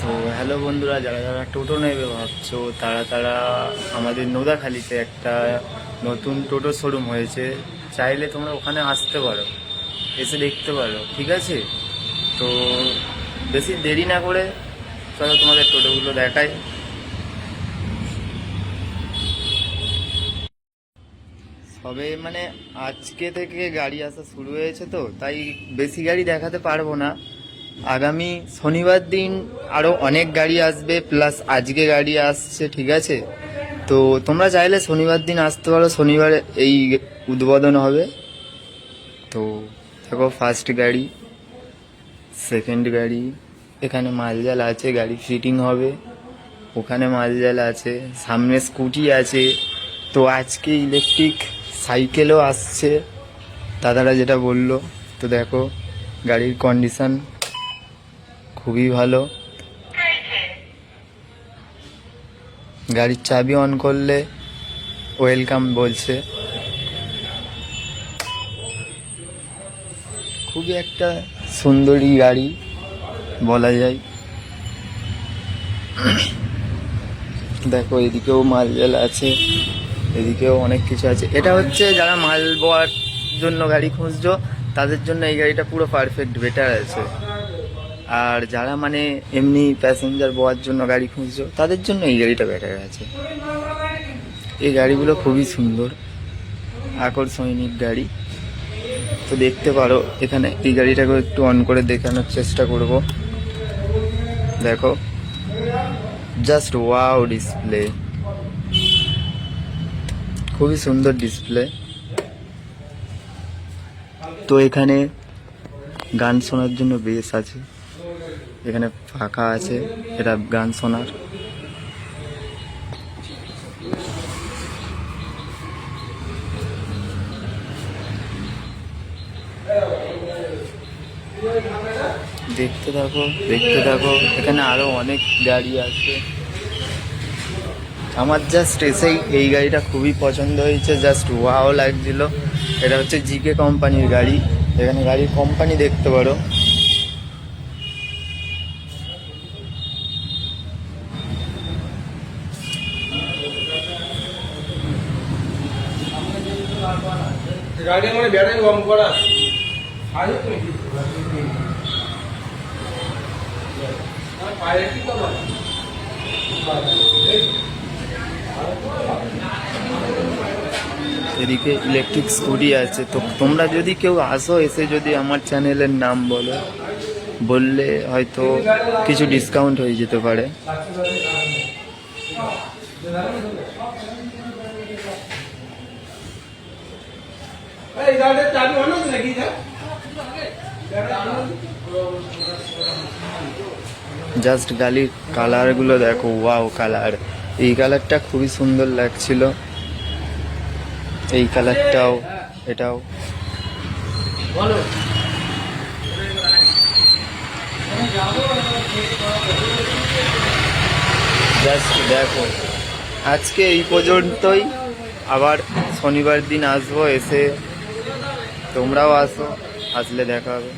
তো হ্যালো বন্ধুরা, যারা যারা টোটো নেবে ভাবছো তারা তারা আমাদের নোদাখালীতে একটা নতুন টোটো শোরুম হয়েছে। চাইলে তোমরা ওখানে আসতে পারো, এসে দেখতে পারো, ঠিক আছে? তো বেশি দেরি না করে চলো তোমাদের টোটোগুলো দেখাই। সবে মানে আজকে থেকে গাড়ি আসা শুরু হয়েছে, তো তাই বেশি গাড়ি দেখাতে পারবো না। আগামী শনিবার দিন আরও অনেক গাড়ি আসবে, প্লাস আজকে গাড়ি আসছে, ঠিক আছে? তো তোমরা চাইলে শনিবার দিন আসতে পারো, শনিবার এই উদ্বোধন হবে। তো দেখো, ফার্স্ট গাড়ি, সেকেন্ড গাড়ি, এখানে মালজাল আছে, গাড়ি ফিটিং হবে, ওখানে মালজাল আছে, সামনে স্কুটি আছে। তো আজকে ইলেকট্রিক সাইকেলও আসছে, দাদারা যেটা বললো। তো দেখো, গাড়ির কন্ডিশন খুবই ভালো। গাড়ির চাবি অন করলে ওয়েলকাম বলছে। খুবই একটা সুন্দরী গাড়ি বলা যায়। দেখো, এদিকেও মালজাল আছে, এদিকেও অনেক কিছু আছে। এটা হচ্ছে যারা মাল বওয়ার জন্য গাড়ি খুঁজছো তাদের জন্য এই গাড়িটা পুরো পারফেক্ট, বেটার আছে। আর যারা মানে এমনি প্যাসেঞ্জার বওয়ার জন্য গাড়ি খুঁজছো তাদের জন্য এই গাড়িটা বেটার আছে। এই গাড়িগুলো খুবই সুন্দর, আকর্ষণীয় গাড়ি। তো দেখতে পারো, এখানে এই গাড়িটাকে একটু অন করে দেখানোর চেষ্টা করব। দেখো, জাস্ট ওয়াও ডিসপ্লে, খুবই সুন্দর ডিসপ্লে। তো এখানে গান শোনার জন্য বেস আছে, এখানে ফাঁকা আছে, এটা গান শোনার। দেখতে থাকো, দেখতে থাকো, এখানে আরো অনেক গাড়ি আছে। আমার জাস্ট এসেই এই গাড়িটা খুবই পছন্দ হয়েছে, জাস্ট ওয়াও লাগছিল। এটা হচ্ছে জিকে কোম্পানির গাড়ি, এখানে গাড়ির কোম্পানি দেখতে পারো। গাড়ি মানে ব্যাটারি কম করা আরে তুমি কি পাইরে কি করব এদিকে ইলেকট্রিক স্কুটি আছে। তো তোমরা যদি কেউ আসো, এসে যদি আমার চ্যানেলের নাম বলো, বললে হয়তো কিছু ডিসকাউন্ট হয়ে যেতে পারে। এই গাড়ির চাবি অন আছে নাকি স্যার? জাস্ট গাড়ির কালারগুলো দেখো, ওয়াও কালার। এই কালারটা খুবই সুন্দর লাগছিল, এই কালারটাও, এটাও। বলো জাস্ট দেখো, আজকে এই পর্যন্তই। আবার শনিবার দিন আসবো, এসে তোমরাও আসো, আসলে দেখা হবে।